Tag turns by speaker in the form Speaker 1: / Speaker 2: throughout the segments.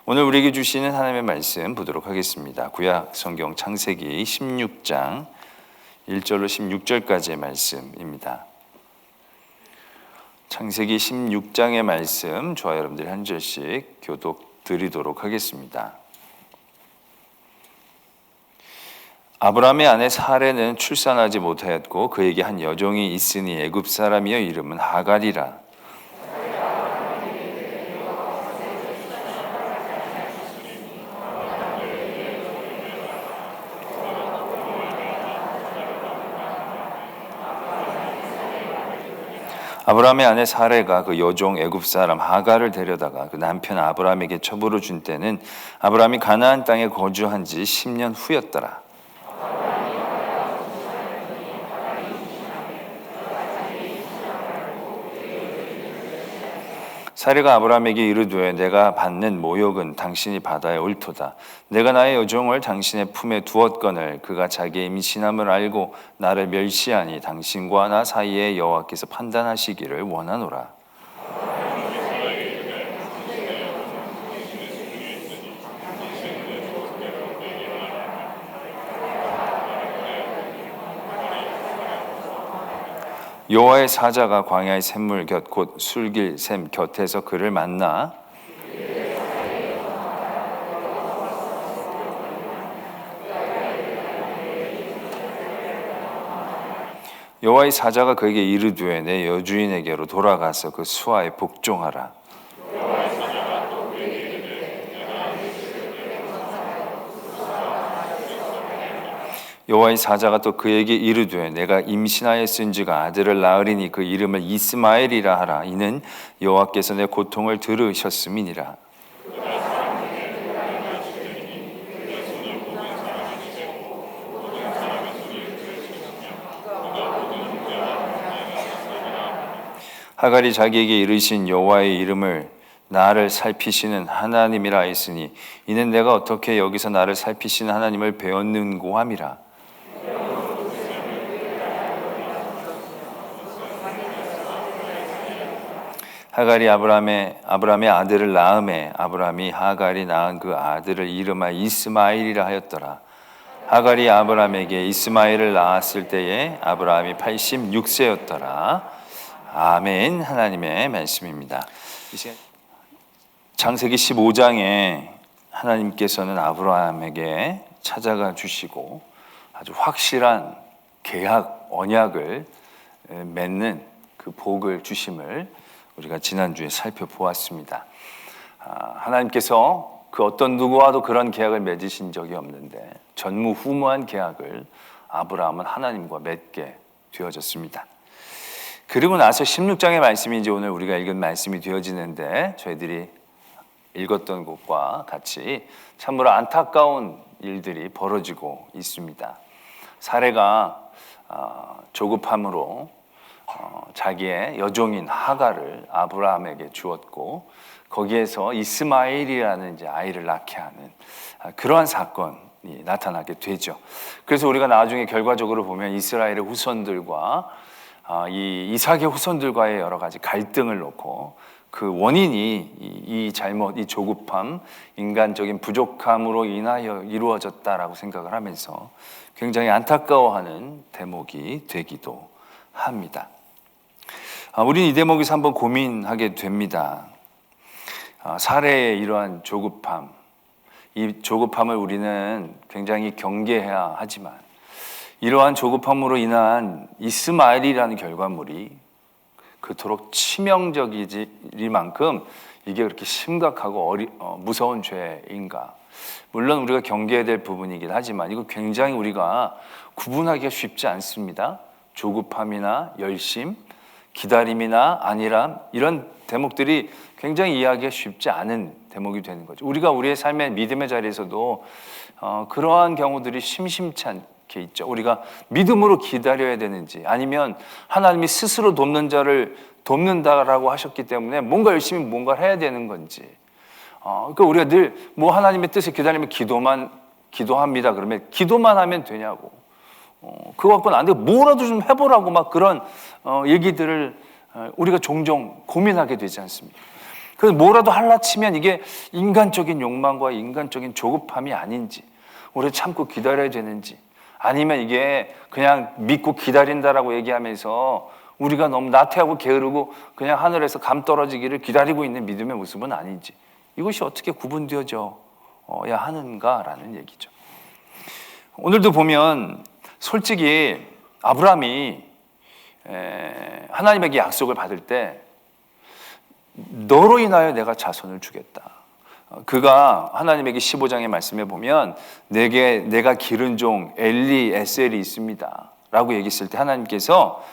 Speaker 1: 오늘 우리에게 주시는 하나님의 말씀 보도록 하겠습니다. 구약 성경 창세기 16장 1절로 16절까지의 말씀입니다. 창세기 16장의 말씀 저와 여러분들이 한 절씩 교독 드리도록 하겠습니다. 아브라함의 아내 사레는 출산하지 못하였고 그에게 한 여종이 있으니 애굽 사람이여 이름은 하갈이라. 아브라함의 아내 사레가 그 여종 애굽 사람 하갈을 데려다가 그 남편 아브라함에게 첩으로 준 때는 아브라함이 가나안 땅에 거주한 지 10년 후였더라. 사레가 아브라함에게 이르되 내가 받는 모욕은 당신이 받아야 옳도다. 내가 나의 여종을 당신의 품에 두었거늘 그가 자기의 임신함을 알고 나를 멸시하니 당신과 나 사이에 여호와께서 판단하시기를 원하노라. 여호와의 사자가 광야의 샘물 곁 곧 술길 샘 곁에서 그를 만나 여호와의 사자가 그에게 이르되 내 여주인에게로 돌아가서 그 수하에 복종하라. 여호와의 사자가 또 그에게 이르되 내가 임신하였은지가 아들을 낳으리니 그 이름을 이스마엘이라 하라. 이는 여호와께서 내 고통을 들으셨음이니라. 하갈이 자기에게 이르신 여호와의 이름을 나를 살피시는 하나님이라 했으니 이는 내가 어떻게 여기서 나를 살피시는 하나님을 배웠는고 함이라. 하갈이 아브라함의 아들을 낳음에 아브라함이 하갈이 낳은 그 아들을 이름하 이스마엘이라 하였더라. 하갈이 아브라함에게 이스마엘을 낳았을 때에 아브라함이 86세였더라. 아멘. 하나님의 말씀입니다. 창세기 15장에 하나님께서는 아브라함에게 찾아가 주시고 아주 확실한 계약, 언약을 맺는 그 복을 주심을 우리가 지난주에 살펴보았습니다. 하나님께서 그 어떤 누구와도 그런 계약을 맺으신 적이 없는데 전무후무한 계약을 아브라함은 하나님과 맺게 되어졌습니다. 그리고 나서 16장의 말씀이 이제 오늘 우리가 읽은 말씀이 되어지는데 저희들이 읽었던 것과 같이 참으로 안타까운 일들이 벌어지고 있습니다. 사레가 조급함으로 자기의 여종인 하갈을 아브라함에게 주었고 거기에서 이스마엘이라는 이제 아이를 낳게 하는 그러한 사건이 나타나게 되죠. 그래서 우리가 나중에 결과적으로 보면 이스라엘의 후손들과 이 이삭의 후손들과의 여러 가지 갈등을 놓고 그 원인이 이 잘못, 이 조급함, 인간적인 부족함으로 인하여 이루어졌다라고 생각을 하면서 굉장히 안타까워하는 대목이 되기도 합니다. 우리는 이 대목에서 한번 고민하게 됩니다. 사레의 이러한 조급함, 이 조급함을 우리는 굉장히 경계해야 하지만 이러한 조급함으로 인한 이스마엘이라는 결과물이 그토록 치명적이리만큼 이게 그렇게 심각하고 무서운 죄인가? 물론 우리가 경계해야 될 부분이긴 하지만 이거 굉장히 우리가 구분하기가 쉽지 않습니다. 조급함이나 열심, 기다림이나 안일함 이런 대목들이 굉장히 이해하기가 쉽지 않은 대목이 되는 거죠. 우리가 우리의 삶의 믿음의 자리에서도 그러한 경우들이 심심치 않게 있죠. 우리가 믿음으로 기다려야 되는지 아니면 하나님이 스스로 돕는 자를 돕는다라고 하셨기 때문에 뭔가 열심히 뭔가를 해야 되는 건지 그러니까 우리가 늘 뭐 하나님의 뜻을 기다리면 기도합니다. 그러면 기도만 하면 되냐고 그거 갖고는 안 되고 뭐라도 좀 해보라고 막 그런 얘기들을 우리가 종종 고민하게 되지 않습니까? 그래서 뭐라도 할라치면 이게 인간적인 욕망과 인간적인 조급함이 아닌지, 오래 참고 기다려야 되는지, 아니면 이게 그냥 믿고 기다린다라고 얘기하면서 우리가 너무 나태하고 게으르고 그냥 하늘에서 감 떨어지기를 기다리고 있는 믿음의 모습은 아닌지, 이것이 어떻게 구분되어져야 하는가라는 얘기죠. 오늘도 보면 솔직히 아브라함이 하나님에게 약속을 받을 때 너로 인하여 내가 자손을 주겠다. 그가 하나님에게 15장의 말씀에 보면 내가 기른 종 엘리에셀이 있습니다 라고 얘기했을 때 하나님께서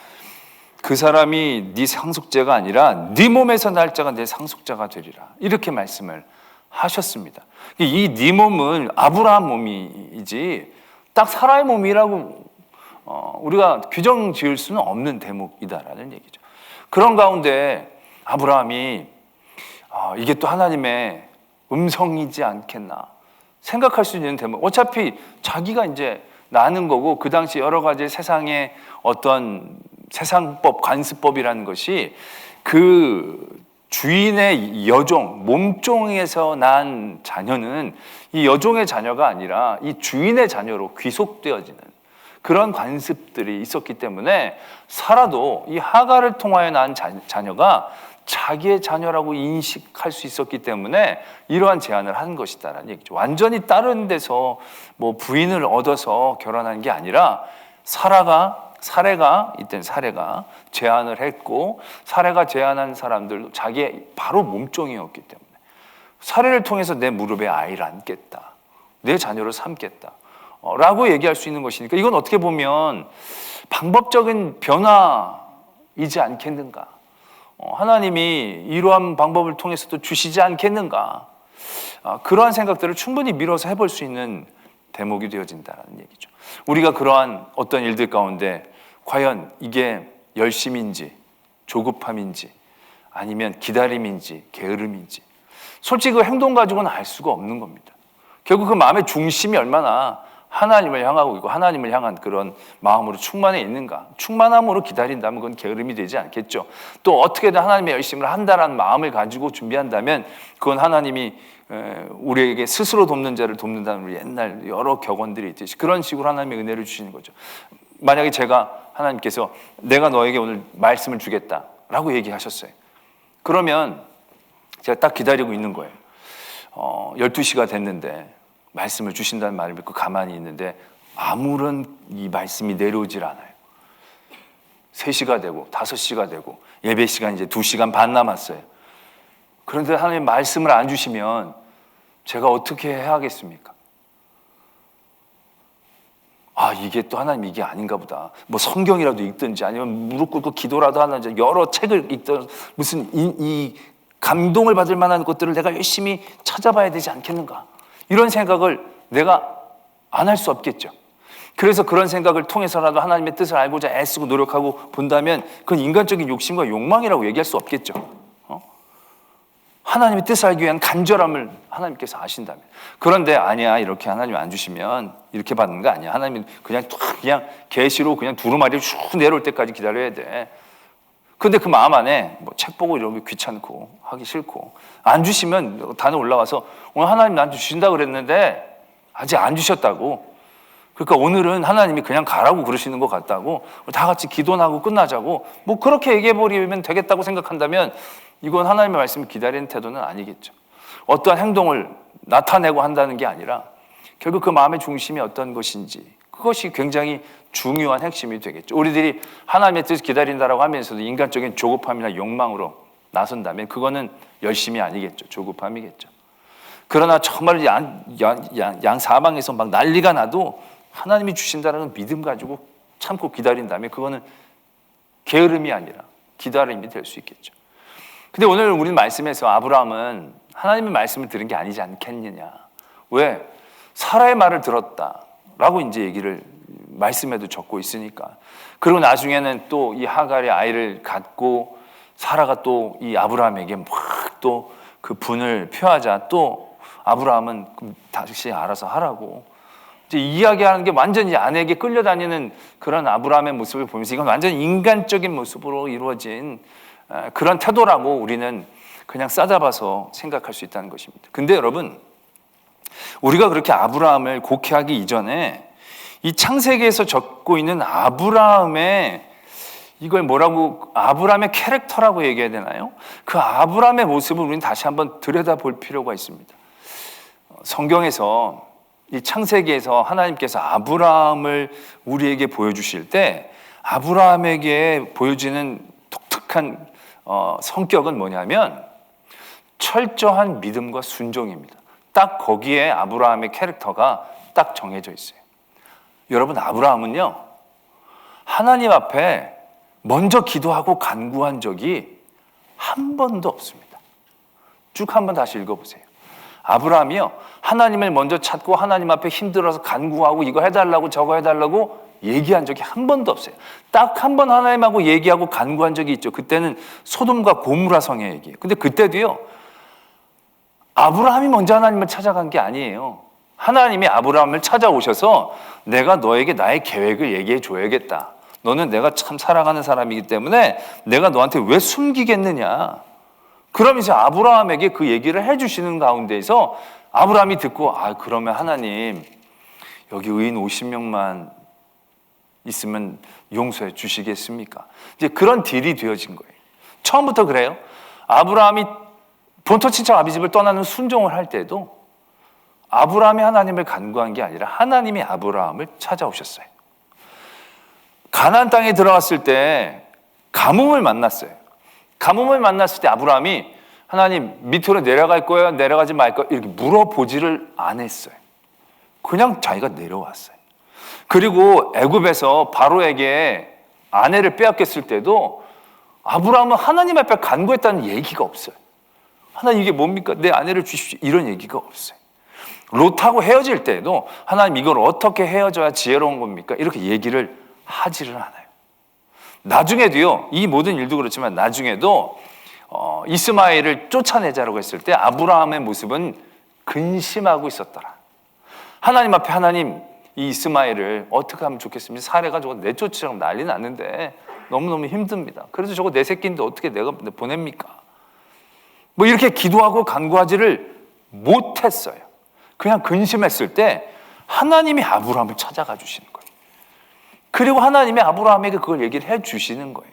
Speaker 1: 그 사람이 네 상속자가 아니라 네 몸에서 날 자가 내 상속자가 되리라 이렇게 말씀을 하셨습니다. 이 네 몸은 아브라함 몸이지 딱 사라의 몸이라고 우리가 규정 지을 수는 없는 대목이다라는 얘기죠. 그런 가운데 아브라함이 이게 또 하나님의 음성이지 않겠나 생각할 수 있는 대목. 어차피 자기가 이제 나는 거고 그 당시 여러 가지 세상의 어떤 세상법, 관습법이라는 것이 그 주인의 여종, 몸종에서 난 자녀는 이 여종의 자녀가 아니라 이 주인의 자녀로 귀속되어지는 그런 관습들이 있었기 때문에 사라도 이 하갈을 통하여 난 자녀가 자기의 자녀라고 인식할 수 있었기 때문에 이러한 제안을 한 것이다라는 얘기죠. 완전히 다른 데서 뭐 부인을 얻어서 결혼한 게 아니라 사례가 제안을 했고 사례가 제안한 사람들도 자기의 바로 몸종이었기 때문에 사례를 통해서 내 무릎에 아이를 안겠다, 내 자녀를 삼겠다 라고 얘기할 수 있는 것이니까 이건 어떻게 보면 방법적인 변화이지 않겠는가. 하나님이 이러한 방법을 통해서도 주시지 않겠는가. 그러한 생각들을 충분히 밀어서 해볼 수 있는 대목이 되어진다는 얘기죠. 우리가 그러한 어떤 일들 가운데 과연 이게 열심인지 조급함인지 아니면 기다림인지 게으름인지 솔직히 그 행동 가지고는 알 수가 없는 겁니다. 결국 그 마음의 중심이 얼마나 하나님을 향하고 있고 하나님을 향한 그런 마음으로 충만해 있는가. 충만함으로 기다린다면 그건 게으름이 되지 않겠죠. 또 어떻게든 하나님의 열심을 한다라는 마음을 가지고 준비한다면 그건 하나님이 우리에게 스스로 돕는 자를 돕는다는 우리 옛날 여러 격언들이 있듯이 그런 식으로 하나님의 은혜를 주시는 거죠. 만약에 하나님께서 내가 너에게 오늘 말씀을 주겠다라고 얘기하셨어요. 그러면 제가 딱 기다리고 있는 거예요. 12시가 됐는데 말씀을 주신다는 말을 믿고 가만히 있는데 아무런 이 말씀이 내려오질 않아요. 3시가 되고 5시가 되고 예배 시간 이제 2시간 반 남았어요. 그런데 하나님 말씀을 안 주시면 제가 어떻게 해야 하겠습니까? 이게 또 하나님 이게 아닌가 보다. 뭐 성경이라도 읽든지 아니면 무릎 꿇고 기도라도 하든지 여러 책을 읽든 무슨 이 감동을 받을 만한 것들을 내가 열심히 찾아봐야 되지 않겠는가. 이런 생각을 내가 안 할 수 없겠죠. 그래서 그런 생각을 통해서라도 하나님의 뜻을 알고자 애쓰고 노력하고 본다면 그건 인간적인 욕심과 욕망이라고 얘기할 수 없겠죠. 하나님의 뜻을 알기 위한 간절함을 하나님께서 아신다면. 그런데 아니야, 이렇게 하나님 안 주시면 이렇게 받는 거 아니야. 하나님은 그냥 계시로 그냥 두루마리 쭉 내려올 때까지 기다려야 돼. 근데 그 마음 안에 뭐 책 보고 이런 게 귀찮고 하기 싫고 안 주시면 단에 올라와서 오늘 하나님 나한테 주신다 그랬는데 아직 안 주셨다고. 그러니까 오늘은 하나님이 그냥 가라고 그러시는 것 같다고 다 같이 기도나 하고 끝나자고 뭐 그렇게 얘기해버리면 되겠다고 생각한다면 이건 하나님의 말씀을 기다리는 태도는 아니겠죠. 어떠한 행동을 나타내고 한다는 게 아니라 결국 그 마음의 중심이 어떤 것인지 그것이 굉장히 중요한 핵심이 되겠죠. 우리들이 하나님의 뜻을 기다린다라고 하면서도 인간적인 조급함이나 욕망으로 나선다면 그거는 열심이 아니겠죠. 조급함이겠죠. 그러나 정말 양 사방에서 막 난리가 나도 하나님이 주신다는 믿음 가지고 참고 기다린다면 그거는 게으름이 아니라 기다림이 될 수 있겠죠. 근데 오늘 우리는 말씀에서 아브라함은 하나님의 말씀을 들은 게 아니지 않겠느냐. 왜? 사라의 말을 들었다라고 이제 얘기를 말씀에도 적고 있으니까. 그리고 나중에는 또 이 하갈의 아이를 갖고 사라가 또 이 아브라함에게 막 또 그 분을 표하자 또 아브라함은 다시 알아서 하라고 이제 이야기하는 게 완전히 아내에게 끌려다니는 그런 아브라함의 모습을 보면서 이건 완전히 인간적인 모습으로 이루어진 그런 태도라고 우리는 그냥 싸잡아서 생각할 수 있다는 것입니다. 근데 여러분, 우리가 그렇게 아브라함을 곡해하기 이전에 이 창세기에서 적고 있는 아브라함의 이걸 뭐라고, 아브라함의 캐릭터라고 얘기해야 되나요? 그 아브라함의 모습을 우리는 다시 한번 들여다볼 필요가 있습니다. 성경에서 이 창세기에서 하나님께서 아브라함을 우리에게 보여주실 때 아브라함에게 보여지는 독특한 성격은 뭐냐면 철저한 믿음과 순종입니다. 딱 거기에 아브라함의 캐릭터가 딱 정해져 있어요. 여러분, 아브라함은요, 하나님 앞에 먼저 기도하고 간구한 적이 한 번도 없습니다. 쭉 한번 다시 읽어보세요. 아브라함이요, 하나님을 먼저 찾고 하나님 앞에 힘들어서 간구하고 이거 해달라고 저거 해달라고 얘기한 적이 한 번도 없어요. 딱 한 번 하나님하고 얘기하고 간구한 적이 있죠. 그때는 소돔과 고무라 성의 얘기예요. 근데 그때도요, 아브라함이 먼저 하나님을 찾아간 게 아니에요. 하나님이 아브라함을 찾아오셔서 내가 너에게 나의 계획을 얘기해 줘야겠다. 너는 내가 참 사랑하는 사람이기 때문에 내가 너한테 왜 숨기겠느냐. 그러면서 아브라함에게 그 얘기를 해주시는 가운데에서 아브라함이 듣고, 그러면 하나님 여기 의인 50명만 있으면 용서해 주시겠습니까? 이제 그런 딜이 되어진 거예요. 처음부터 그래요. 아브라함이 본토 친척 아비집을 떠나는 순종을 할 때도 아브라함이 하나님을 간구한 게 아니라 하나님이 아브라함을 찾아오셨어요. 가나안 땅에 들어갔을 때 가뭄을 만났어요. 가뭄을 만났을 때 아브라함이 하나님 밑으로 내려갈 거예요? 내려가지 말 거예요? 이렇게 물어보지를 안 했어요. 그냥 자기가 내려왔어요. 그리고 애굽에서 바로에게 아내를 빼앗겼을 때도 아브라함은 하나님 앞에 간구했다는 얘기가 없어요. 하나님 이게 뭡니까? 내 아내를 주십시오. 이런 얘기가 없어요. 롯하고 헤어질 때도 하나님 이걸 어떻게 헤어져야 지혜로운 겁니까? 이렇게 얘기를 하지를 않아요. 나중에도요, 이 모든 일도 그렇지만 나중에도 이스마엘을 쫓아내자라고 했을 때 아브라함의 모습은 근심하고 있었더라. 하나님 앞에 하나님 이 이스마엘을 어떻게 하면 좋겠습니까? 살해가지고 내쫓으라고 난리 났는데 너무너무 힘듭니다. 그래서 저거 내 새끼인데 어떻게 내가 보냅니까? 뭐 이렇게 기도하고 간구하지를 못했어요. 그냥 근심했을 때 하나님이 아브라함을 찾아가 주시는 거예요. 그리고 하나님이 아브라함에게 그걸 얘기를 해 주시는 거예요.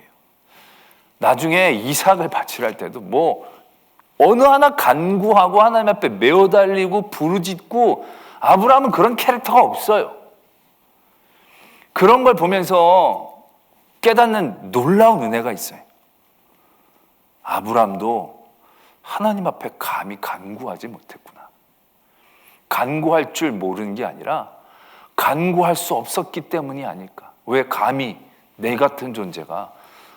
Speaker 1: 나중에 이삭을 바치할 때도 뭐 어느 하나 간구하고 하나님 앞에 매어달리고 부르짖고, 아브라함은 그런 캐릭터가 없어요. 그런 걸 보면서 깨닫는 놀라운 은혜가 있어요. 아브라함도 하나님 앞에 감히 간구하지 못했구나. 간구할 줄 모르는 게 아니라 간구할 수 없었기 때문이 아닐까. 왜 감히 내 같은 존재가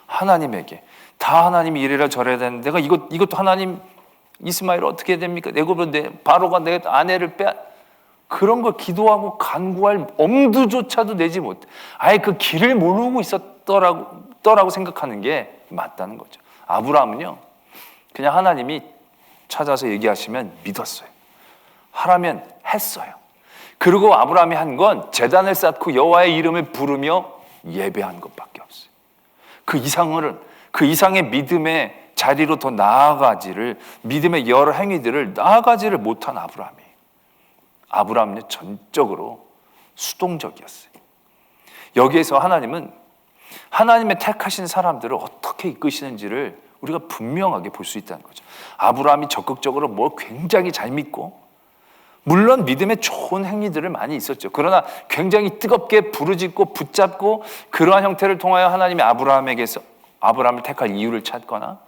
Speaker 1: 하나님에게 다 하나님이 이래라 저래야 되는데 내가 이것도 하나님 이스마엘 어떻게 해야 됩니까? 바로가 내 아내를 그런 걸 기도하고 간구할 엄두조차도 내지 못해. 아예 그 길을 모르고 있었더라고 생각하는 게 맞다는 거죠. 아브라함은요, 그냥 하나님이 찾아서 얘기하시면 믿었어요. 하라면 했어요. 그리고 아브라함이 한 건 제단을 쌓고 여호와의 이름을 부르며 예배한 것밖에 없어요. 그 이상의 믿음의 자리로 더 나아가지를, 믿음의 여러 행위들을 나아가지를 못한 아브라함이에요. 아브라함은 전적으로 수동적이었어요. 여기에서 하나님은 하나님의 택하신 사람들을 어떻게 이끄시는지를 우리가 분명하게 볼 수 있다는 거죠. 아브라함이 적극적으로 뭘 굉장히 잘 믿고, 물론 믿음의 좋은 행위들을 많이 있었죠. 그러나 굉장히 뜨겁게 부르짖고 붙잡고, 그러한 형태를 통하여 하나님이 아브라함에게서 아브라함을 택할 이유를 찾거나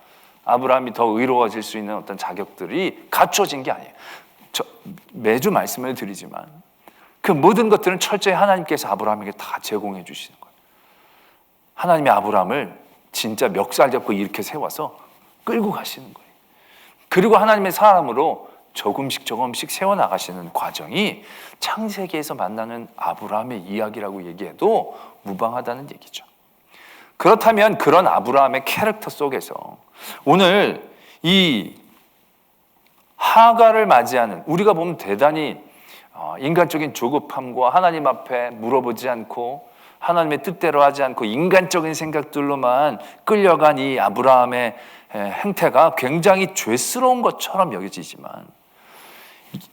Speaker 1: 아브라함이 더 의로워질 수 있는 어떤 자격들이 갖춰진 게 아니에요. 매주 말씀을 드리지만 그 모든 것들은 철저히 하나님께서 아브라함에게 다 제공해 주시는 거예요. 하나님이 아브라함을 진짜 멱살 잡고 이렇게 세워서 끌고 가시는 거예요. 그리고 하나님의 사람으로 조금씩 세워나가시는 과정이 창세기에서 만나는 아브라함의 이야기라고 얘기해도 무방하다는 얘기죠. 그렇다면 그런 아브라함의 캐릭터 속에서 오늘 이 하가를 맞이하는, 우리가 보면 대단히 인간적인 조급함과 하나님 앞에 물어보지 않고 하나님의 뜻대로 하지 않고 인간적인 생각들로만 끌려간 이 아브라함의 행태가 굉장히 죄스러운 것처럼 여겨지지만,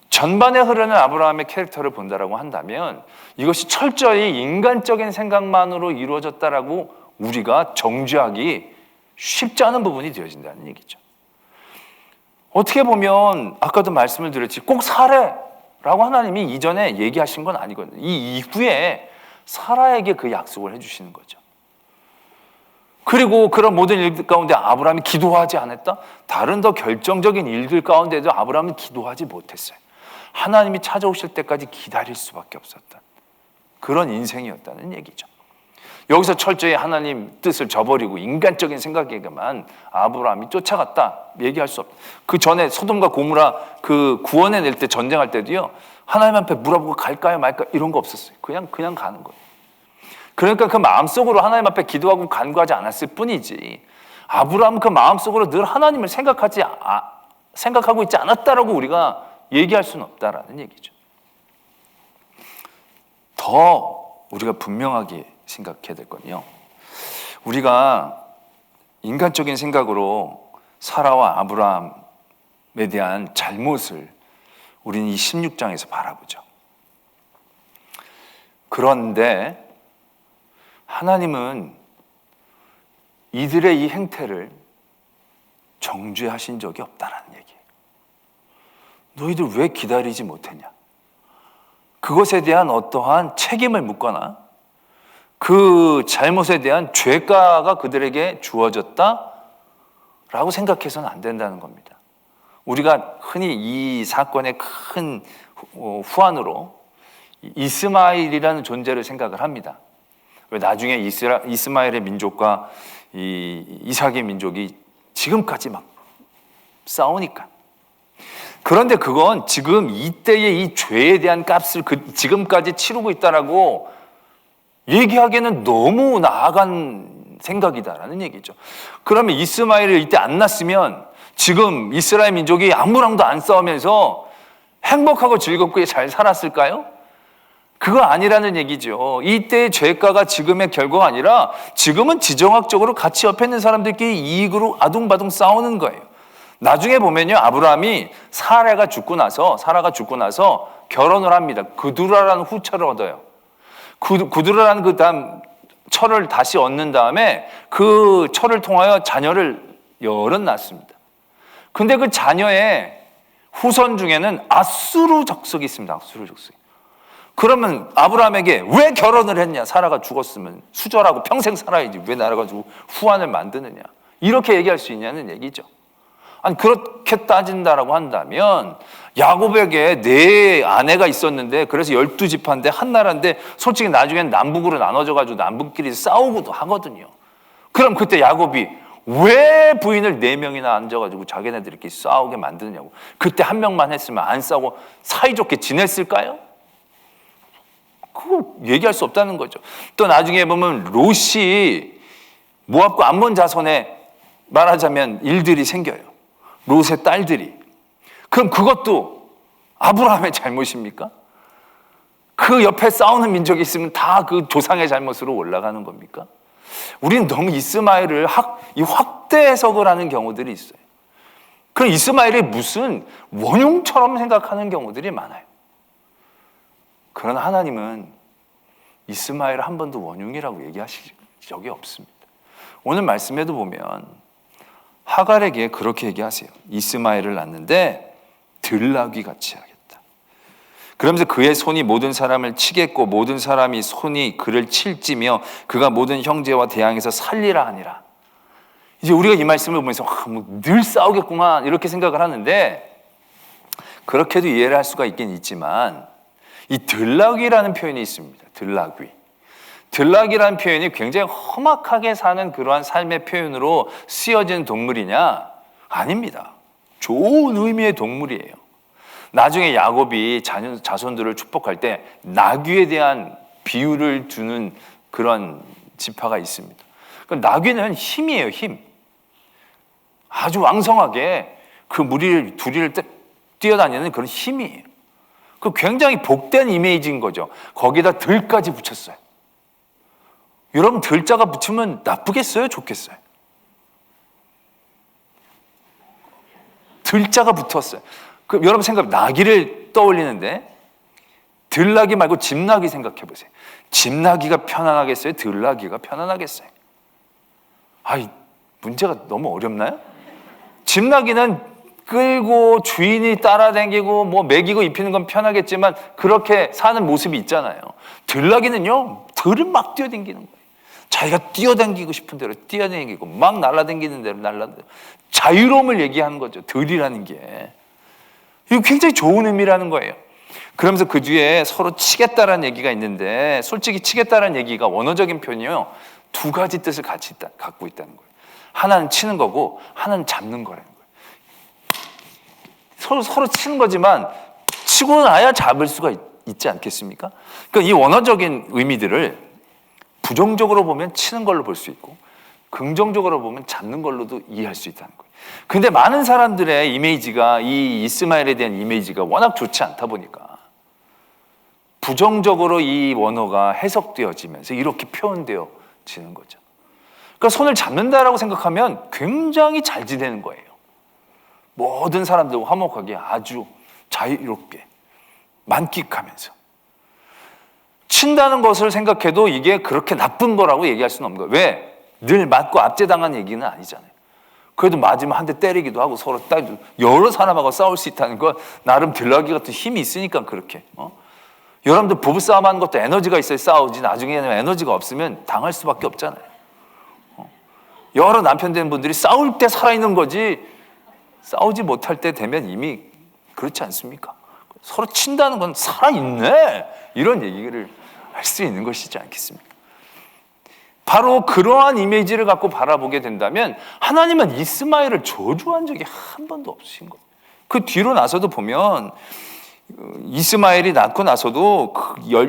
Speaker 1: 전반에 흐르는 아브라함의 캐릭터를 본다라고 한다면 이것이 철저히 인간적인 생각만으로 이루어졌다라고 우리가 정죄하기 쉽지 않은 부분이 되어진다는 얘기죠. 어떻게 보면 아까도 말씀을 드렸지, 꼭 사례라고 하나님이 이전에 얘기하신 건 아니거든요. 이 이후에 사라에게 그 약속을 해주시는 거죠. 그리고 그런 모든 일들 가운데 아브라함이 기도하지 않았다? 다른 더 결정적인 일들 가운데도 아브라함은 기도하지 못했어요. 하나님이 찾아오실 때까지 기다릴 수밖에 없었다. 그런 인생이었다는 얘기죠. 여기서 철저히 하나님 뜻을 저버리고 인간적인 생각에게만 아브라함이 쫓아갔다 얘기할 수 없다. 그 전에 소돔과 고모라 그 구원해낼 때, 전쟁할 때도요, 하나님 앞에 물어보고 갈까요 말까 이런 거 없었어요. 그냥 가는 거예요. 그러니까 그 마음속으로 하나님 앞에 기도하고 간구하지 않았을 뿐이지, 아브라함은 그 마음속으로 늘 하나님을 생각하고 있지 않았다라고 우리가 얘기할 수는 없다라는 얘기죠. 더 우리가 분명하게 생각해야 될 건요, 우리가 인간적인 생각으로 사라와 아브라함에 대한 잘못을 우리는 이 16장에서 바라보죠. 그런데 하나님은 이들의 이 행태를 정죄하신 적이 없다라는 얘기예요. 너희들 왜 기다리지 못했냐? 그것에 대한 어떠한 책임을 묻거나 그 잘못에 대한 죄가가 그들에게 주어졌다라고 생각해서는 안 된다는 겁니다. 우리가 흔히 이 사건의 큰 후환으로 이스마엘이라는 존재를 생각을 합니다. 왜 나중에 이스마엘의 민족과 이삭의 민족이 지금까지 막 싸우니까. 그런데 그건 지금 이때의 이 죄에 대한 값을 지금까지 치르고 있다라고 얘기하기에는 너무 나아간 생각이다라는 얘기죠. 그러면 이스마엘이 이때 안 났으면 지금 이스라엘 민족이 아무랑도 안 싸우면서 행복하고 즐겁게 잘 살았을까요? 그거 아니라는 얘기죠. 이때의 죄가가 지금의 결과가 아니라 지금은 지정학적으로 같이 옆에 있는 사람들끼리 이익으로 아둥바둥 싸우는 거예요. 나중에 보면요, 아브라함이 사라가 죽고 나서 결혼을 합니다. 그두라라는 후처를 얻어요. 그두라라는 그 다음 철을 다시 얻는 다음에 그 철을 통하여 자녀를 여럿 낳습니다. 근데 그 자녀의 후손 중에는 아수르 족속이 있습니다. 아수르 족속이. 그러면 아브라함에게 왜 결혼을 했냐? 사라가 죽었으면 수절하고 평생 살아야지. 왜 나라가지고 후환을 만드느냐? 이렇게 얘기할 수 있냐는 얘기죠. 아니, 그렇게 따진다라고 한다면 야곱에게 4 아내가 있었는데, 그래서 12지파인데 한 나라인데, 솔직히 나중엔 남북으로 나눠져가지고 남북끼리 싸우기도 하거든요. 그럼 그때 야곱이 왜 부인을 4명이나 앉아가지고 자기네들끼리 싸우게 만드느냐고. 그때 한 명만 했으면 안 싸우고 사이좋게 지냈을까요? 그거 얘기할 수 없다는 거죠. 또 나중에 보면 롯이 모압과 암몬 자손에 말하자면 일들이 생겨요. 롯의 딸들이. 그럼 그것도 아브라함의 잘못입니까? 그 옆에 싸우는 민족이 있으면 다 그 조상의 잘못으로 올라가는 겁니까? 우리는 너무 이스마엘을 확대 해석을 하는 경우들이 있어요. 그럼 이스마엘이 무슨 원흉처럼 생각하는 경우들이 많아요. 그러나 하나님은 이스마엘을 한 번도 원흉이라고 얘기하신 적이 없습니다. 오늘 말씀에도 보면 하갈에게 그렇게 얘기하세요. 이스마엘을 낳는데 들나귀 같이 하겠다. 그러면서 그의 손이 모든 사람을 치겠고 모든 사람이 손이 그를 칠지며 그가 모든 형제와 대항해서 살리라 하니라. 이제 우리가 이 말씀을 보면서 늘 싸우겠구만 이렇게 생각을 하는데, 그렇게도 이해를 할 수가 있긴 있지만 이 들나귀라는 표현이 있습니다. 들나귀라는 표현이 굉장히 험악하게 사는 그러한 삶의 표현으로 쓰여진 동물이냐? 아닙니다. 좋은 의미의 동물이에요. 나중에 야곱이 자손들을 축복할 때 나귀에 대한 비유를 두는 그런 지파가 있습니다. 나귀는 힘이에요, 힘. 아주 왕성하게 그 두리를 뛰어다니는 그런 힘이에요. 그 굉장히 복된 이미지인 거죠. 거기다 들까지 붙였어요. 여러분 들자가 붙으면 나쁘겠어요? 좋겠어요? 들자가 붙었어요. 여러분 생각, 나귀를 떠올리는데 들나귀 말고 집나귀 생각해 보세요. 집나귀가 편안하겠어요? 들나귀가 편안하겠어요? 문제가 너무 어렵나요? 집나귀는 끌고 주인이 따라다니고 뭐 먹이고 입히는 건 편하겠지만 그렇게 사는 모습이 있잖아요. 들나귀는요, 들은 막 뛰어다니는 거예요. 자기가 뛰어다니고 싶은 대로 뛰어다니고 막 날아다니는 대로 날아다니고 자유로움을 얘기하는 거죠. 들이라는 게. 이거 굉장히 좋은 의미라는 거예요. 그러면서 그 뒤에 서로 치겠다라는 얘기가 있는데, 솔직히 치겠다라는 얘기가 원어적인 표현이요, 두 가지 뜻을 같이 갖고 있다는 거예요. 하나는 치는 거고 하나는 잡는 거라는 거예요. 서로 치는 거지만 치고 나야 잡을 수가 있지 않겠습니까? 그러니까 이 원어적인 의미들을 부정적으로 보면 치는 걸로 볼 수 있고 긍정적으로 보면 잡는 걸로도 이해할 수 있다는 거예요. 근데 많은 사람들의 이미지가, 이 이스마엘에 대한 이미지가 워낙 좋지 않다 보니까 부정적으로 이 원어가 해석되어지면서 이렇게 표현되어지는 거죠. 그러니까 손을 잡는다라고 생각하면 굉장히 잘 지내는 거예요. 모든 사람들 화목하게 아주 자유롭게 만끽하면서. 친다는 것을 생각해도 이게 그렇게 나쁜 거라고 얘기할 수는 없는 거예요. 왜? 늘 맞고 압제당한 얘기는 아니잖아요. 그래도 맞으면 한 대 때리기도 하고 서로 딱 여러 사람하고 싸울 수 있다는 건 나름 들나귀 같은 힘이 있으니까 그렇게. 여러분들 부부싸움 하는 것도 에너지가 있어야 싸우지, 나중에는 에너지가 없으면 당할 수밖에 없잖아요. 여러 남편 된 분들이 싸울 때 살아있는 거지 싸우지 못할 때 되면 이미 그렇지 않습니까? 서로 친다는 건 살아있네, 이런 얘기를 할 수 있는 것이지 않겠습니까? 바로 그러한 이미지를 갖고 바라보게 된다면 하나님은 이스마엘을 저주한 적이 한 번도 없으신 거예요. 그 뒤로 나서도 보면 이스마엘이 낳고 나서도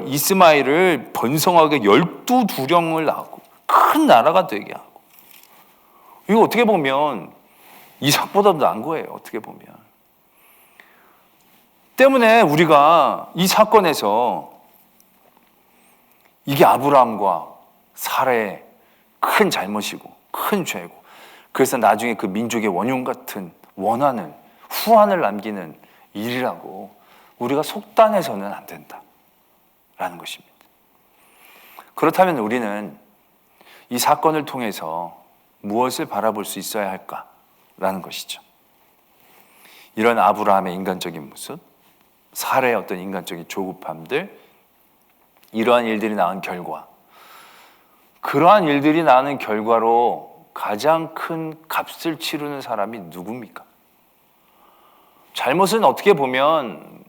Speaker 1: 이스마엘을 번성하게 12두령을 낳고 큰 나라가 되게 하고, 이거 어떻게 보면 이삭보다도 나은 거예요. 어떻게 보면. 때문에 우리가 이 사건에서 이게 아브라함과 사라의 큰 잘못이고 큰 죄고, 그래서 나중에 그 민족의 원흉 같은 원하는 후환을 남기는 일이라고 우리가 속단해서는 안 된다라는 것입니다. 그렇다면 우리는 이 사건을 통해서 무엇을 바라볼 수 있어야 할까라는 것이죠. 이런 아브라함의 인간적인 모습, 사라의 어떤 인간적인 조급함들, 이러한 일들이 낳은 결과, 그러한 일들이 나는 결과로 가장 큰 값을 치르는 사람이 누굽니까? 잘못은 어떻게 보면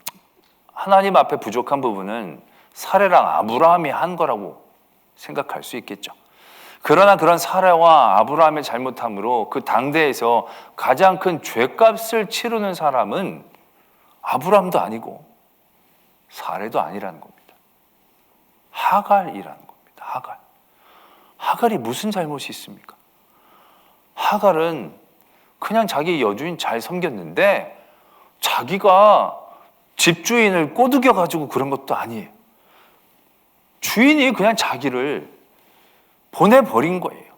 Speaker 1: 하나님 앞에 부족한 부분은 사라랑 아브라함이 한 거라고 생각할 수 있겠죠. 그러나 그런 사라와 아브라함의 잘못함으로 그 당대에서 가장 큰 죄값을 치르는 사람은 아브라함도 아니고 사라도 아니라는 겁니다. 하갈이라는 겁니다. 하갈이 무슨 잘못이 있습니까? 하갈은 그냥 자기 여주인 잘 섬겼는데 자기가 집주인을 꼬드겨가지고 그런 것도 아니에요. 주인이 그냥 자기를 보내버린 거예요.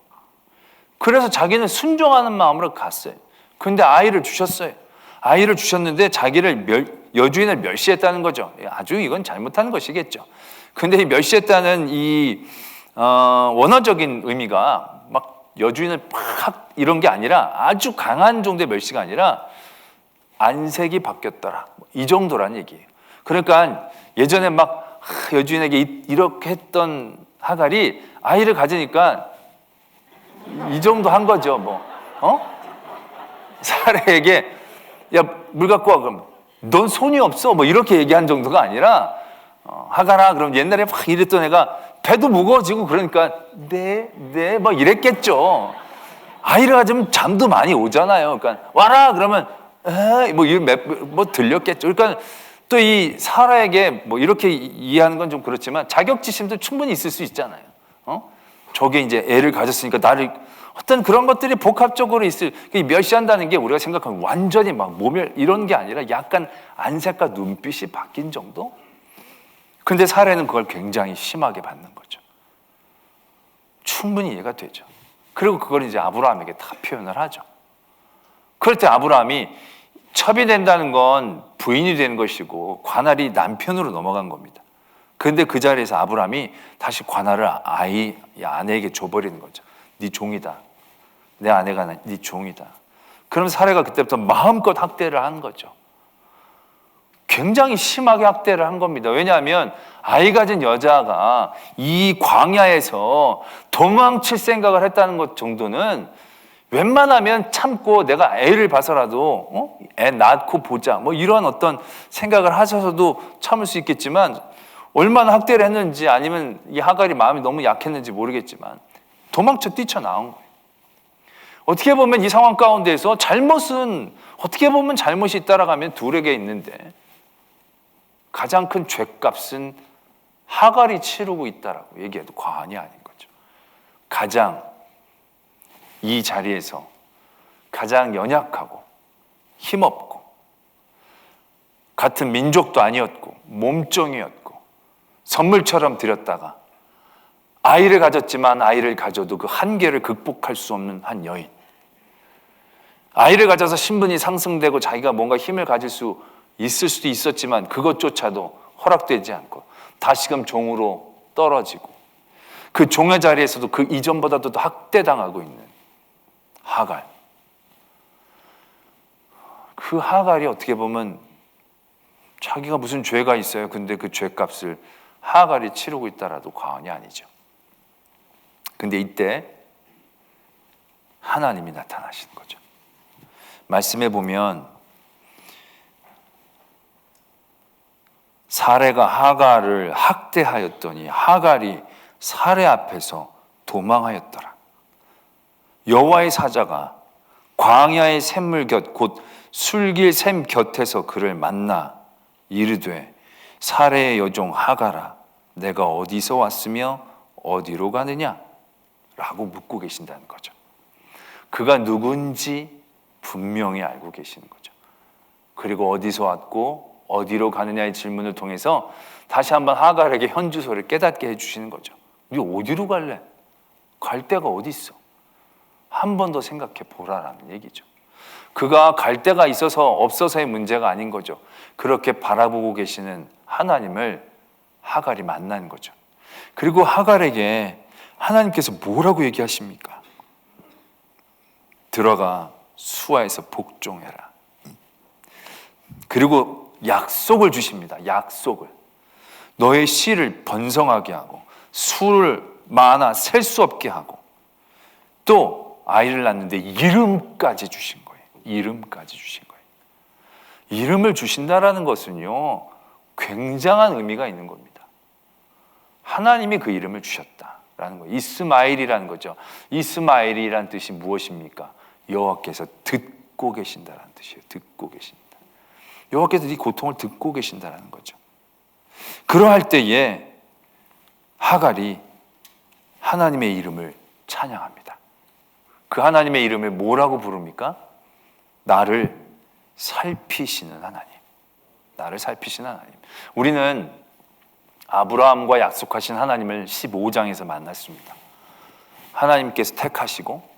Speaker 1: 그래서 자기는 순종하는 마음으로 갔어요. 근데 아이를 주셨어요. 아이를 주셨는데 자기를 여주인을 멸시했다는 거죠. 아주 이건 잘못한 것이겠죠. 근데 이 멸시했다는 이 원어적인 의미가 막 여주인을 팍 이런 게 아니라, 아주 강한 정도의 멸시가 아니라 안색이 바뀌었더라, 이 정도란 얘기예요. 그러니까 예전에 막 여주인에게 이렇게 했던 하갈이 아이를 가지니까 이 정도 한 거죠. 사라에게 야, 물 갖고 와, 그럼 넌 손이 없어, 이렇게 얘기한 정도가 아니라 하갈아, 그럼 옛날에 막 이랬던 애가 배도 무거워지고 그러니까 네 막 이랬겠죠. 아이를 가지면 잠도 많이 오잖아요. 그러니까 와라 그러면 들렸겠죠. 그러니까 또 이 사라에게 이렇게 이해하는 건 좀 그렇지만 자격지심도 충분히 있을 수 있잖아요. 저게 이제 애를 가졌으니까 나를, 어떤 그런 것들이 복합적으로 있을, 멸시한다는 게 우리가 생각하면 완전히 막 모멸 이런 게 아니라 약간 안색과 눈빛이 바뀐 정도? 근데 사라는 그걸 굉장히 심하게 받는 거죠. 충분히 이해가 되죠. 그리고 그걸 이제 아브라함에게 다 표현을 하죠. 그럴 때 아브라함이 첩이 된다는 건 부인이 되는 것이고 관할이 남편으로 넘어간 겁니다. 그런데 그 자리에서 아브라함이 다시 관할을 아내에게 줘버리는 거죠. 네 종이다. 내 아내가 네 종이다. 그럼 사례가 그때부터 마음껏 학대를 한 거죠. 굉장히 심하게 학대를 한 겁니다. 왜냐하면 아이 가진 여자가 이 광야에서 도망칠 생각을 했다는 것 정도는 웬만하면 참고 내가 애를 봐서라도 애 낳고 보자 뭐 이런 어떤 생각을 하셔서도 참을 수 있겠지만, 얼마나 학대를 했는지 아니면 이 하갈이 마음이 너무 약했는지 모르겠지만 도망쳐 뛰쳐나온 거예요. 어떻게 보면 이 상황 가운데서 잘못은 어떻게 보면 잘못이 있다라고 둘에게 있는데 가장 큰 죗값은 하갈이 치르고 있다라고 얘기해도 과언이 아닌 거죠. 가장 이 자리에서 가장 연약하고 힘없고 같은 민족도 아니었고 몸종이었고 선물처럼 드렸다가 아이를 가졌지만 아이를 가져도 그 한계를 극복할 수 없는 한 여인, 아이를 가져서 신분이 상승되고 자기가 뭔가 힘을 가질 수 있을 수도 있었지만 그것조차도 허락되지 않고 다시금 종으로 떨어지고 그 종의 자리에서도 그 이전보다도 더 학대당하고 있는 하갈. 그 하갈이 어떻게 보면 자기가 무슨 죄가 있어요. 근데 그 죄값을 하갈이 치르고 있다라도 과언이 아니죠. 근데 이때 하나님이 나타나시는 거죠. 말씀에 보면 사레가 하갈을 학대하였더니 하갈이 사레 앞에서 도망하였더라. 여호와의 사자가 광야의 샘물 곁 곧 술길 샘 곁에서 그를 만나 이르되 사레의 여종 하갈아 내가 어디서 왔으며 어디로 가느냐? 라고 묻고 계신다는 거죠. 그가 누군지 분명히 알고 계시는 거죠. 그리고 어디서 왔고 어디로 가느냐의 질문을 통해서 다시 한번 하갈에게 현주소를 깨닫게 해주시는 거죠. 네 어디로 갈래? 갈 데가 어디 있어? 한 번 더 생각해 보라라는 얘기죠. 그가 갈 데가 있어서 없어서의 문제가 아닌 거죠. 그렇게 바라보고 계시는 하나님을 하갈이 만난 거죠. 그리고 하갈에게 하나님께서 뭐라고 얘기하십니까? 들어가 수하에서 복종해라. 그리고 약속을 주십니다. 약속을. 너의 씨를 번성하게 하고 수를 많아 셀 수 없게 하고 또 아이를 낳는데 이름까지 주신 거예요. 이름까지 주신 거예요. 이름을 주신다라는 것은요 굉장한 의미가 있는 겁니다. 하나님이 그 이름을 주셨다라는 거예요. 이스마엘이라는 거죠. 이스마엘이라는 뜻이 무엇입니까? 여호와께서 듣고 계신다라는 뜻이에요. 듣고 계신다. 여호와께서 네 고통을 듣고 계신다라는 거죠. 그러할 때에 하갈이 하나님의 이름을 찬양합니다. 그 하나님의 이름을 뭐라고 부릅니까? 나를 살피시는 하나님. 나를 살피시는 하나님. 우리는 아브라함과 약속하신 하나님을 15장에서 만났습니다. 하나님께서 택하시고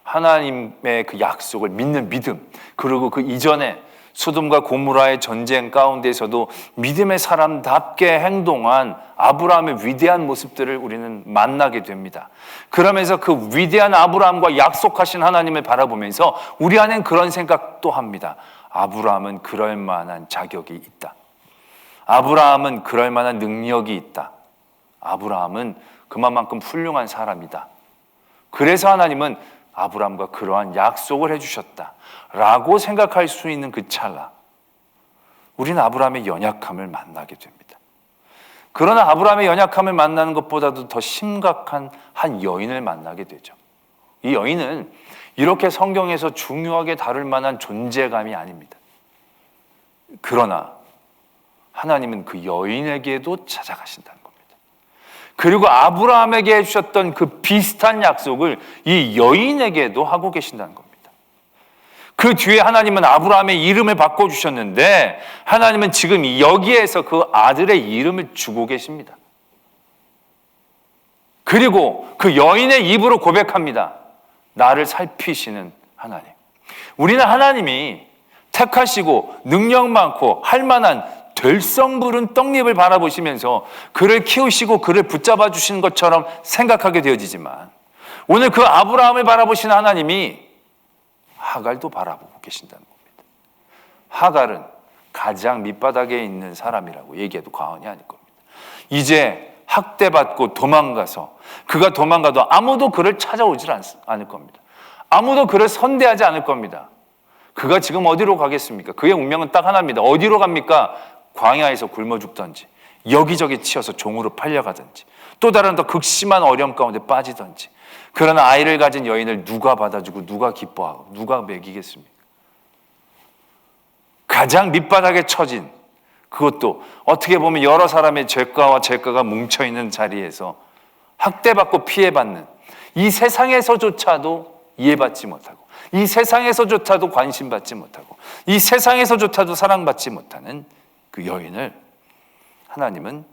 Speaker 1: 하나님의 그 약속을 믿는 믿음, 그리고 그 이전에 소돔과 고모라의 전쟁 가운데서도 믿음의 사람답게 행동한 아브라함의 위대한 모습들을 우리는 만나게 됩니다. 그러면서 그 위대한 아브라함과 약속하신 하나님을 바라보면서 우리 안엔 그런 생각도 합니다. 아브라함은 그럴 만한 자격이 있다. 아브라함은 그럴 만한 능력이 있다. 아브라함은 그만큼 훌륭한 사람이다. 그래서 하나님은 아브라함과 그러한 약속을 해주셨다라고 생각할 수 있는 그 찰나, 우리는 아브라함의 연약함을 만나게 됩니다. 그러나 아브라함의 연약함을 만나는 것보다도 더 심각한 한 여인을 만나게 되죠. 이 여인은 이렇게 성경에서 중요하게 다룰 만한 존재감이 아닙니다. 그러나 하나님은 그 여인에게도 찾아가신다는 겁니다. 그리고 아브라함에게 해주셨던 그 비슷한 약속을 이 여인에게도 하고 계신다는 겁니다. 그 뒤에 하나님은 아브라함의 이름을 바꿔주셨는데 하나님은 지금 여기에서 그 아들의 이름을 주고 계십니다. 그리고 그 여인의 입으로 고백합니다. 나를 살피시는 하나님. 우리는 하나님이 택하시고 능력 많고 할 만한 될성 부른 떡잎을 바라보시면서 그를 키우시고 그를 붙잡아 주시는 것처럼 생각하게 되어지지만, 오늘 그 아브라함을 바라보시는 하나님이 하갈도 바라보고 계신다는 겁니다. 하갈은 가장 밑바닥에 있는 사람이라고 얘기해도 과언이 아닐 겁니다. 이제 학대받고 도망가서, 그가 도망가도 아무도 그를 찾아오질 않을 겁니다. 아무도 그를 선대하지 않을 겁니다. 그가 지금 어디로 가겠습니까? 그의 운명은 딱 하나입니다. 어디로 갑니까? 광야에서 굶어 죽던지, 여기저기 치여서 종으로 팔려가든지, 또 다른 더 극심한 어려움 가운데 빠지든지. 그러나 아이를 가진 여인을 누가 받아주고 누가 기뻐하고 누가 먹이겠습니까? 가장 밑바닥에 처진, 그것도 어떻게 보면 여러 사람의 죄가와 죄가가 뭉쳐있는 자리에서 학대받고 피해받는, 이 세상에서조차도 이해받지 못하고, 이 세상에서조차도 관심받지 못하고, 이 세상에서조차도 사랑받지 못하는 그 여인을 하나님은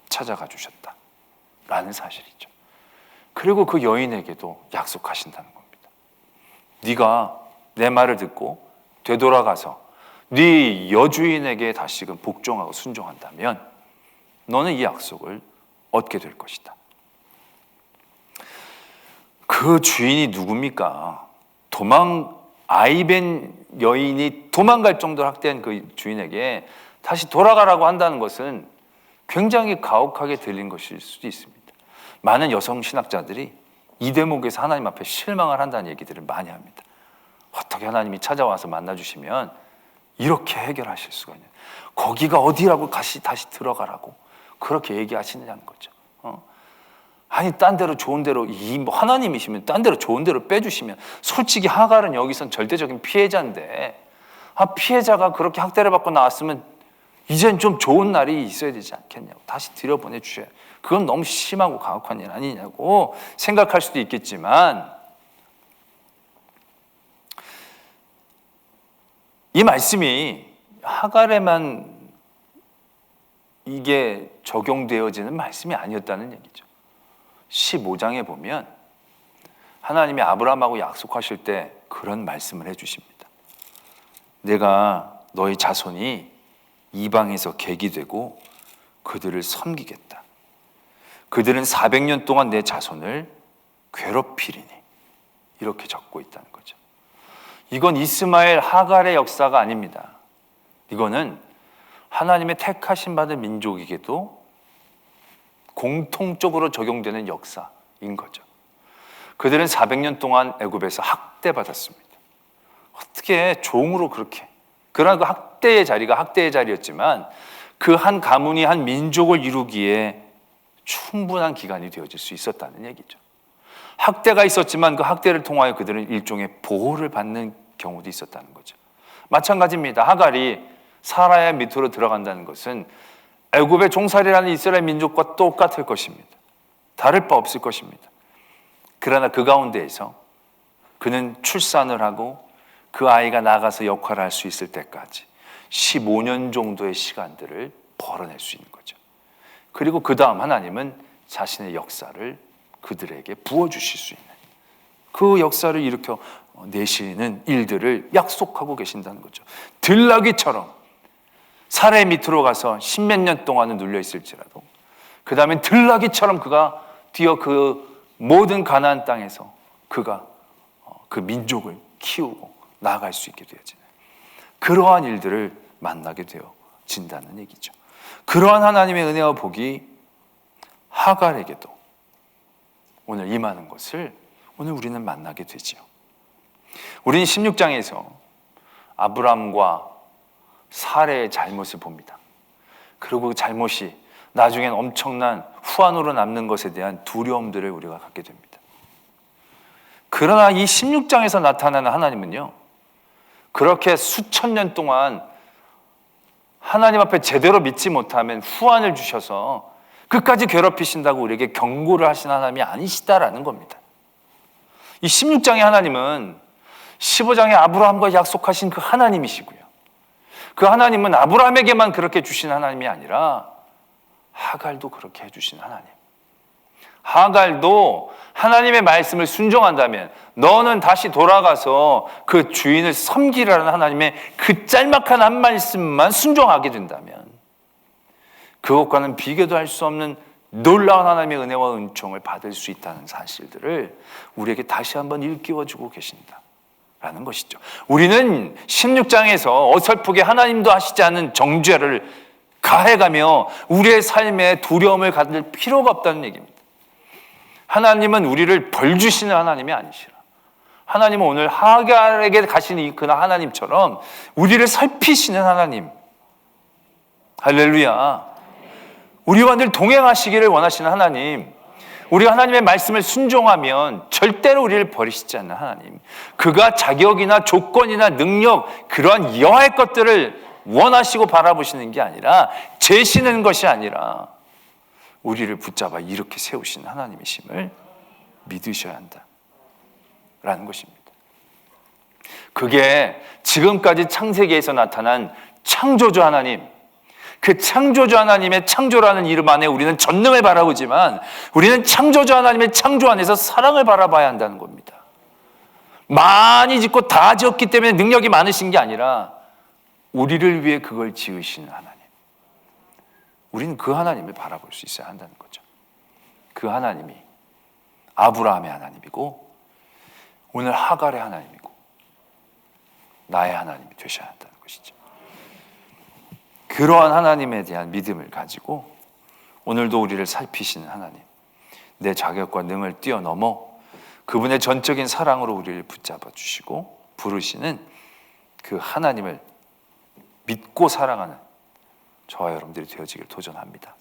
Speaker 1: 찾아가 주셨다라는 사실이죠. 그리고 그 여인에게도 약속하신다는 겁니다. 네가 내 말을 듣고 되돌아가서 네 여주인에게 다시금 복종하고 순종한다면 너는 이 약속을 얻게 될 것이다. 그 주인이 누굽니까? 아이벤 여인이 도망갈 정도로 학대한 그 주인에게 다시 돌아가라고 한다는 것은 굉장히 가혹하게 들린 것일 수도 있습니다. 많은 여성 신학자들이 이 대목에서 하나님 앞에 실망을 한다는 얘기들을 많이 합니다. 어떻게 하나님이 찾아와서 만나주시면 이렇게 해결하실 수가 있냐, 거기가 어디라고 다시 들어가라고 그렇게 얘기하시느냐는 거죠. 아니 딴 데로 좋은 데로, 하나님이시면 딴 데로 좋은 데로 빼주시면, 솔직히 하갈은 여기선 절대적인 피해자인데, 피해자가 그렇게 학대를 받고 나왔으면 이젠 좀 좋은 날이 있어야 되지 않겠냐고, 다시 들여보내주셔야, 그건 너무 심하고 가혹한 일 아니냐고 생각할 수도 있겠지만, 이 말씀이 하갈에만 이게 적용되어지는 말씀이 아니었다는 얘기죠. 15장에 보면 하나님이 아브라함하고 약속하실 때 그런 말씀을 해주십니다. 내가 너희 자손이 이방에서 객이 되고 그들을 섬기겠다. 그들은 400년 동안 내 자손을 괴롭히리니, 이렇게 적고 있다는 거죠. 이건 이스마엘 하갈의 역사가 아닙니다. 이거는 하나님의 택하신 받은 민족에게도 공통적으로 적용되는 역사인 거죠. 그들은 400년 동안 애굽에서 학대받았습니다. 어떻게 종으로 그렇게, 그러나 그 학대의 자리가 학대의 자리였지만 그 한 가문이 한 민족을 이루기에 충분한 기간이 되어질 수 있었다는 얘기죠. 학대가 있었지만 그 학대를 통하여 그들은 일종의 보호를 받는 경우도 있었다는 거죠. 마찬가지입니다. 하갈이 사라의 밑으로 들어간다는 것은 애굽의 종살이라는 이스라엘 민족과 똑같을 것입니다. 다를 바 없을 것입니다. 그러나 그 가운데에서 그는 출산을 하고 그 아이가 나가서 역할을 할 수 있을 때까지 15년 정도의 시간들을 벌어낼 수 있는 거죠. 그리고 그 다음 하나님은 자신의 역사를 그들에게 부어주실 수 있는, 그 역사를 일으켜 내시는 일들을 약속하고 계신다는 거죠. 들나귀처럼 사라의 밑으로 가서 십몇 년 동안은 눌려 있을지라도 그 다음엔 들나귀처럼 그가 뛰어 그 모든 가나안 땅에서 그가 그 민족을 키우고 나아갈 수 있게 되어지는 그러한 일들을 만나게 되어진다는 얘기죠. 그러한 하나님의 은혜와 복이 하갈에게도 오늘 임하는 것을 오늘 우리는 만나게 되지요. 우리는 16장에서 아브람과 사레의 잘못을 봅니다. 그리고 그 잘못이 나중엔 엄청난 후환으로 남는 것에 대한 두려움들을 우리가 갖게 됩니다. 그러나 이 16장에서 나타나는 하나님은요, 그렇게 수천 년 동안 하나님 앞에 제대로 믿지 못하면 후환을 주셔서 끝까지 괴롭히신다고 우리에게 경고를 하신 하나님이 아니시다라는 겁니다. 이 16장의 하나님은 15장에 아브라함과 약속하신 그 하나님이시고요, 그 하나님은 아브라함에게만 그렇게 주신 하나님이 아니라 하갈도 그렇게 해주신 하나님, 하갈도 하나님의 말씀을 순종한다면, 너는 다시 돌아가서 그 주인을 섬기라는 하나님의 그 짤막한 한 말씀만 순종하게 된다면, 그것과는 비교도 할 수 없는 놀라운 하나님의 은혜와 은총을 받을 수 있다는 사실들을 우리에게 다시 한번 일깨워주고 계신다라는 것이죠. 우리는 16장에서 어설프게 하나님도 하시지 않은 정죄를 가해가며 우리의 삶에 두려움을 가질 필요가 없다는 얘기입니다. 하나님은 우리를 벌 주시는 하나님이 아니시라. 하나님은 오늘 하갈에게 가시는 이 그나 하나님처럼 우리를 살피시는 하나님. 할렐루야. 우리와 늘 동행하시기를 원하시는 하나님. 우리가 하나님의 말씀을 순종하면 절대로 우리를 버리시지 않는 하나님. 그가 자격이나 조건이나 능력, 그러한 여하의 것들을 원하시고 바라보시는 게 아니라, 재시는 것이 아니라 우리를 붙잡아 이렇게 세우신 하나님이심을 믿으셔야 한다라는 것입니다. 그게 지금까지 창세기에서 나타난 창조주 하나님, 그 창조주 하나님의 창조라는 이름 안에 우리는 전능을 바라보지만, 우리는 창조주 하나님의 창조 안에서 사랑을 바라봐야 한다는 겁니다. 많이 짓고 다 지었기 때문에 능력이 많으신 게 아니라 우리를 위해 그걸 지으시는 하나님, 우리는 그 하나님을 바라볼 수 있어야 한다는 거죠. 그 하나님이 아브라함의 하나님이고 오늘 하갈의 하나님이고 나의 하나님이 되셔야 한다는 것이죠. 그러한 하나님에 대한 믿음을 가지고 오늘도 우리를 살피시는 하나님, 내 자격과 능을 뛰어넘어 그분의 전적인 사랑으로 우리를 붙잡아 주시고 부르시는 그 하나님을 믿고 사랑하는 저와 여러분들이 되어지길 도전합니다.